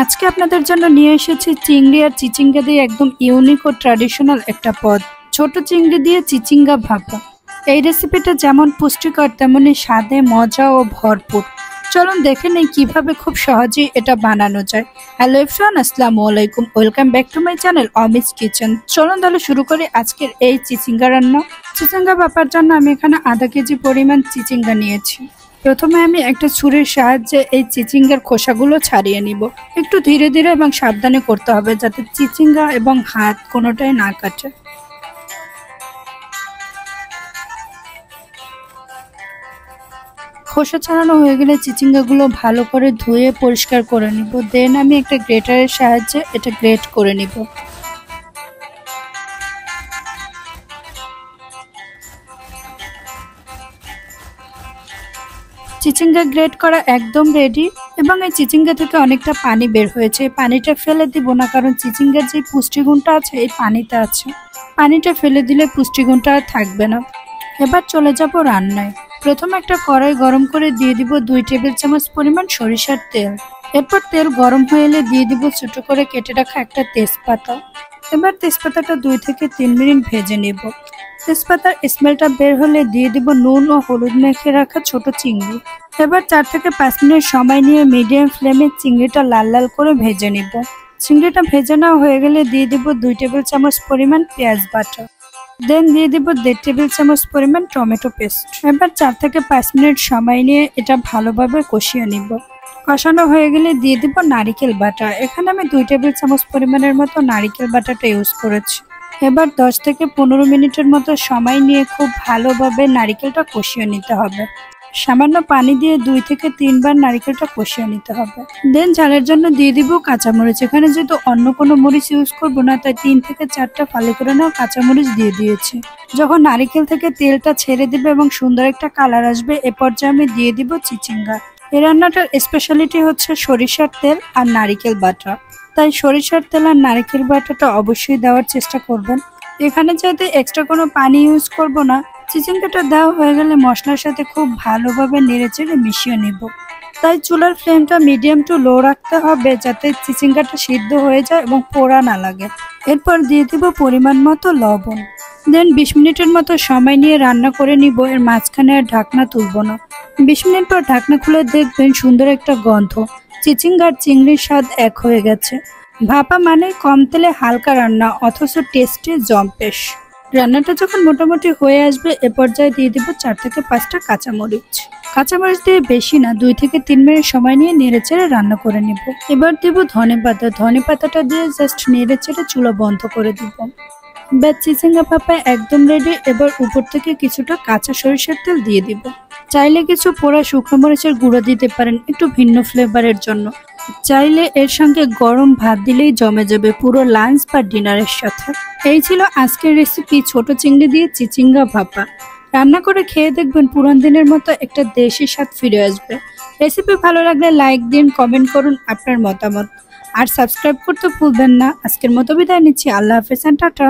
আজকে আপনাদের জন্য নিয়ে এসেছি চিংড়ি আর চিচিঙ্গা দিয়ে একদম ইউনিক ও ট্র্যাডিশনাল একটা পদ, ছোট চিংড়ি দিয়ে চিচিঙ্গা ভাপা। এই রেসিপিটা যেমন পুষ্টিকর তেমনি স্বাদে মজা ও ভরপুর। চলুন দেখে নেই কিভাবে খুব সহজেই এটা বানানো যায়। হ্যালো এভরিওয়ান, আসসালামু আলাইকুম, welcome back to my channel অমিস kitchen. চলুন তাহলে শুরু করি আজকের এই চিচিঙ্গা রান্না। চিচিঙ্গা ভাপার জন্য আমি এখানে আধা কেজি পরিমাণ চিচিঙ্গা নিয়েছি। প্রথমে আমি একটা ছুরির সাহায্যে এই চিচিঙ্গার খোসাগুলো ছাড়িয়ে নিব। একটু ধীরে ধীরে এবং সাবধানে করতে হবে যাতে চিচিঙ্গা এবং হাত কোনোটাই না কাটে। খোসা ছাড়ানো হয়ে গেলে চিচিঙ্গাগুলো ভালো করে ধুয়ে পরিষ্কার করে নিব। দেন আমি একটা গ্রেটারের সাহায্যে এটা গ্রেট করে নিব। চিচিঙ্গা গ্রেট করা একদম রেডি এবং এই চিচিঙ্গা থেকে অনেকটা পানি বের হয়েছে। পানিটা ফেলে দিব না, কারণ চিচিঙ্গার যে পুষ্টিগুণটা আছে এই পানিতে আছে। পানিটা ফেলে দিলে পুষ্টিগুণটা আর থাকবে না। এবার চলে যাব রান্নায়। প্রথমে একটা কড়াই গরম করে দিয়ে দিব 2 টেবিল চামচ পরিমাণ সরিষার তেল। এরপর তেল গরম হয়ে এলে দিয়ে দিব ছোট করে কেটে রাখা একটা তেজপাতা। এবার তেজপাতাটা 2 থেকে 3 মিনিট ভেজে নেব। তেজপাতার স্মেলটা বের হলে দিয়ে দিব নুন ও হলুদ মেখে রাখা ছোট চিংড়ি। এবার 4 থেকে 5 মিনিট সময় নিয়ে মিডিয়াম ফ্লেমে চিংড়িটা লাল লাল করে ভেজে নিব। চিংড়িটা ভেজে নেওয়া হয়ে গেলে দিয়ে দিব 2 টেবিল চামচ পরিমাণ পেঁয়াজ বাটা। দেন দিয়ে দিব 1.5 টেবিল চামচ পরিমাণ টমেটো পেস্ট। এবার 4 থেকে 5 মিনিট সময় নিয়ে এটা ভালোভাবে কষিয়ে নিব। কষানো হয়ে গেলে দিয়ে দিব নারিকেল বাটা। এখানে আমি 2 টেবিল চামচ পরিমাণের মতো নারিকেল বাটাটা ইউজ করেছি। এবার 10 থেকে 15 মিনিটের মতো সময় নিয়ে খুব ভালোভাবে নারিকেলটা কষিয়ে নিতে হবে। সামান্য পানি দিয়ে 2 থেকে 3 বার নারিকেলটা কষিয়ে নিতে হবে। দেন ঝালের জন্য দিয়ে দিব কাঁচামরিচ। এখানে যেহেতু অন্য কোনো মরিচ ইউজ করব না, তাই 3 থেকে 4টা ফালি করে নেওয়া কাঁচামরিচ দিয়ে দিয়েছি। যখন নারিকেল থেকে তেলটা ছেড়ে দিবে এবং সুন্দর একটা কালার আসবে, এ পর্যায়ে আমি দিয়ে দিব চিচিঙ্গা। এই রান্নাটার স্পেশালিটি হচ্ছে সরিষার তেল আর নারিকেল বাটা, তাই সরিষার তেল আর নারিকেল বাটাটা অবশ্যই দেওয়ার চেষ্টা করবেন। এখানে যাতে এক্সট্রা কোনো পানি ইউজ করব না। চিচিঙ্গাটা দেওয়া হয়ে গেলে মশলার সাথে খুব ভালোভাবে নেড়েচেড়ে মিশিয়ে নিব। তাই চুলার ফ্লেমটা মিডিয়াম টু লো রাখতে হবে যাতে চিচিঙ্গাটা সিদ্ধ হয়ে যায় এবং পোড়া না লাগে। এরপর দিয়ে দিব পরিমাণ মতো লবণ। দেন 20 মিনিটের মতো সময় নিয়ে রান্না করে নিব। এর মাঝখানে আর ঢাকনা তুলব না। 20 মিনিট পর ঢাকনা খুলে দেখবেন সুন্দর একটা গন্ধ। চিচিঙ্গার চিংড়ির স্বাদ এক হয়ে গেছে। ভাপা মানে কম তেলে হালকা রান্না, অথচ টেস্টে জম্পেশ। রান্নাটা যখন মোটামুটি হয়ে আসবে, এ পর্যায়ে দিয়ে দিব 4 থেকে 5টা কাঁচামরিচ। কাঁচামরিচ দিয়ে বেশি না, 2 থেকে 3 মিনিট সময় নিয়ে নেড়েচেড়ে রান্না করে নেব। এবার দিব ধনেপাতা। ধনেপাতাটা দিয়ে জাস্ট নেড়েচেড়ে চুলা বন্ধ করে দিব। ব্যাস, চিচিঙ্গা ভাপা একদম রেডি। এবার উপর থেকে কিছুটা কাঁচা সরিষার তেল দিয়ে দিব। চাইলে কিছু পোড়া শুকনো মরিচের গুঁড়ো দিতে পারেন একটু ভিন্ন ফ্লেভারের জন্য। চাইলে এর সঙ্গে গরম ভাত দিলেই জমে যাবে পুরো লাঞ্চ বা ডিনারের সাথে। এই ছিল আজকের রেসিপি, ছোট চিংড়ি দিয়ে চিচিঙ্গা ভাপা। রান্না করে খেয়ে দেখবেন পুরান দিনের মতো একটা দেশি স্বাদ ফিরে আসবে। রেসিপি ভালো লাগলে লাইক দিন, কমেন্ট করুন আপনার মতামত, আর সাবস্ক্রাইব করতে ভুলবেন না। আজকের মতো বিদায় নিচ্ছি। আল্লাহ হাফেজ, টাটা।